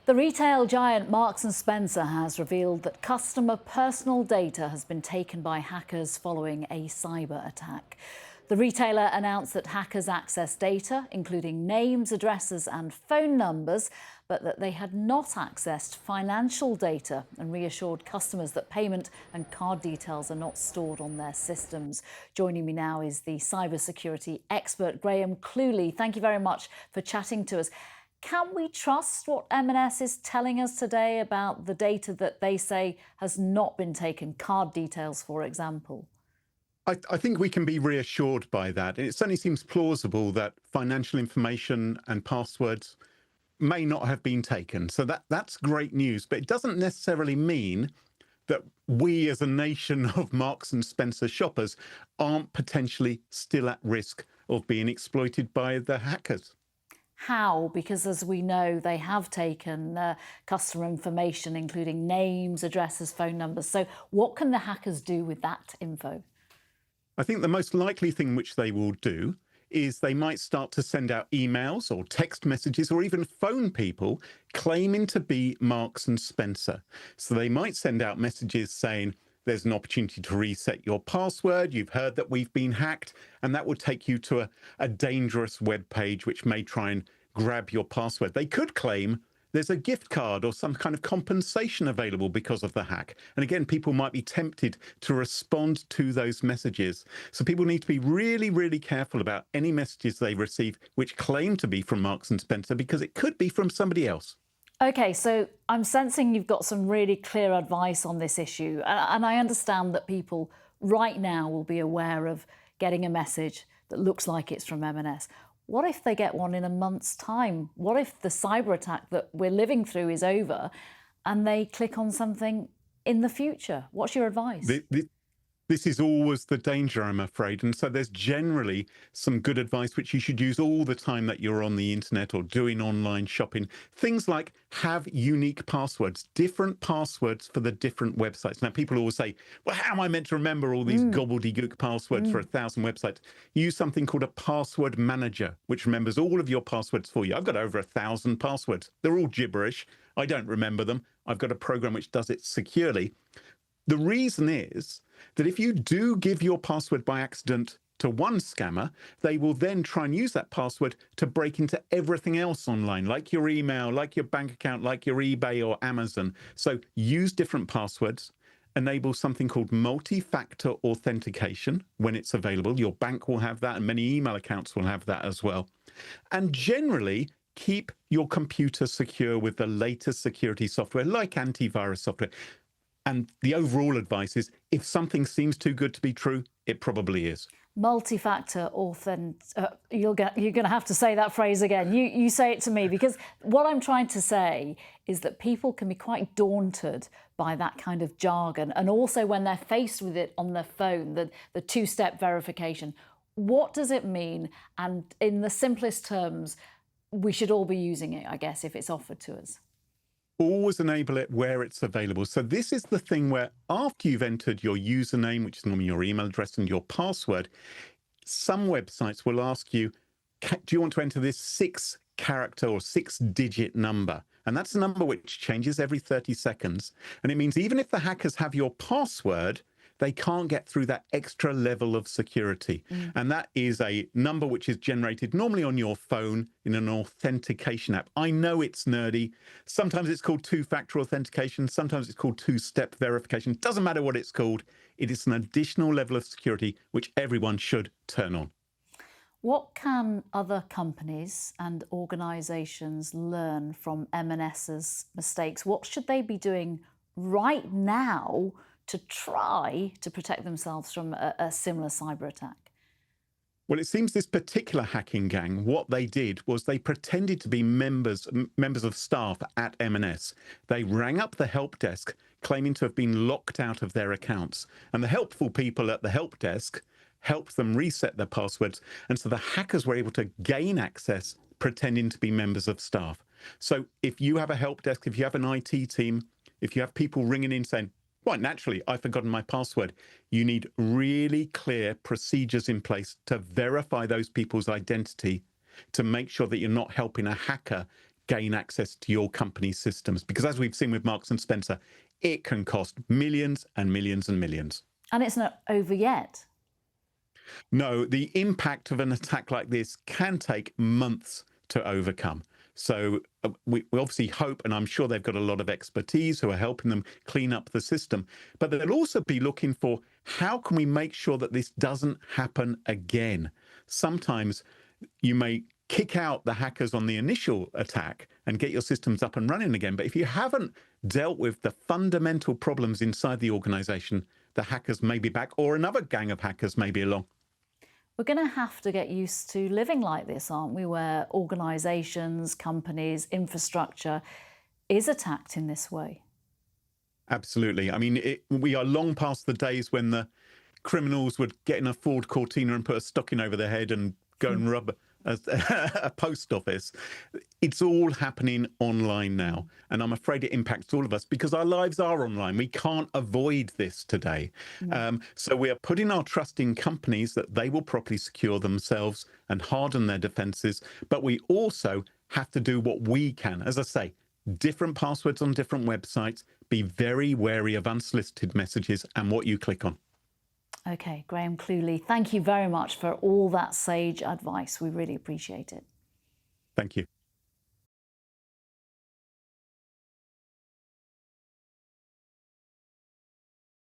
The retail giant Marks and Spencer has revealed that customer personal data has been taken by hackers following a cyber attack. The retailer announced that hackers accessed data, including names, addresses and phone numbers, but that they had not accessed financial data and reassured customers that payment and card details are not stored on their systems. Joining me now is the cybersecurity expert, Cluley. Thank you very much for chatting to us. Can we trust what M&S is telling us today about the data that they say has not been taken, card details, for example? I think we can be reassured by that. It certainly seems plausible that financial information and passwords may not have been taken. So that's great news, but it doesn't necessarily mean that we as a nation of Marks and Spencer shoppers aren't potentially still at risk of being exploited by the hackers. How? Because as we know, they have taken customer information, including names, addresses, phone numbers. So what can the hackers do with that info? I think the most likely thing which they will do is they might start to send out emails or text messages or even phone people claiming to be Marks and Spencer. So they might send out messages saying, there's an opportunity to reset your password. You've heard that we've been hacked, and that will take you to a dangerous web page which may try and grab your password. They could claim there's a gift card or some kind of compensation available because of the hack. And again, people might be tempted to respond to those messages. So people need to be really, really careful about any messages they receive which claim to be from Marks and Spencer, because it could be from somebody else. OK, so I'm sensing you've got some really clear advice on this issue. And I understand that people right now will be aware of getting a message that looks like it's from M&S. What if they get one in a month's time? What if the cyber attack that we're living through is over and they click on something in the future? What's your advice? This is always the danger, I'm afraid. And so there's generally some good advice which you should use all the time that you're on the internet or doing online shopping. Things like have unique passwords, different passwords for the different websites. Now, people always say, well, how am I meant to remember all these gobbledygook passwords for 1,000 websites? Use something called a password manager, which remembers all of your passwords for you. I've got over 1,000 passwords. They're all gibberish. I don't remember them. I've got a program which does it securely. The reason is that if you do give your password by accident to one scammer, they will then try and use that password to break into everything else online, like your email, like your bank account, like your eBay or Amazon. So use different passwords, enable something called multi-factor authentication when it's available. Your bank will have that and many email accounts will have that as well. And generally, keep your computer secure with the latest security software like antivirus software. And the overall advice is, if something seems too good to be true, it probably is. Multi-factor you're going to have to say that phrase again. You say it to me, because what I'm trying to say is that people can be quite daunted by that kind of jargon. And also when they're faced with it on their phone, the two-step verification. What does it mean? And in the simplest terms, we should all be using it, I guess, if it's offered to us. Always enable it where it's available. So this is the thing where after you've entered your username, which is normally your email address, and your password, some websites will ask you, do you want to enter this 6-character or 6-digit number? And that's a number which changes every 30 seconds. And it means even if the hackers have your password, they can't get through that extra level of security. And that is a number which is generated normally on your phone in an authentication app. I know it's nerdy. Sometimes it's called two-factor authentication. Sometimes it's called two-step verification. It doesn't matter what it's called. It is an additional level of security which everyone should turn on. What can other companies and organisations learn from M&S's mistakes? What should they be doing right now to try to protect themselves from a similar cyber attack? Well, it seems this particular hacking gang, what they did was they pretended to be members of staff at M&S. They rang up the help desk claiming to have been locked out of their accounts. And the helpful people at the help desk helped them reset their passwords. And so the hackers were able to gain access pretending to be members of staff. So if you have a help desk, if you have an IT team, if you have people ringing in saying, quite naturally, I've forgotten my password, you need really clear procedures in place to verify those people's identity, to make sure that you're not helping a hacker gain access to your company's systems. Because as we've seen with Marks and Spencer, it can cost millions and millions and millions. And it's not over yet. No, the impact of an attack like this can take months to overcome. So we obviously hope, and I'm sure they've got a lot of expertise who are helping them clean up the system, but they'll also be looking for how can we make sure that this doesn't happen again. Sometimes you may kick out the hackers on the initial attack and get your systems up and running again. But if you haven't dealt with the fundamental problems inside the organization, the hackers may be back, or another gang of hackers may be along. We're going to have to get used to living like this, aren't we, where organisations, companies, infrastructure is attacked in this way? Absolutely. I mean, we are long past the days when the criminals would get in a Ford Cortina and put a stocking over their head and go and rob a post office. It's all happening online now. And I'm afraid it impacts all of us because our lives are online. We can't avoid this today. So we are putting our trust in companies that they will properly secure themselves and harden their defenses. But we also have to do what we can. As I say, different passwords on different websites. Be very wary of unsolicited messages and what you click on. OK, Graham Cluley, thank you very much for all that sage advice. We really appreciate it. Thank you.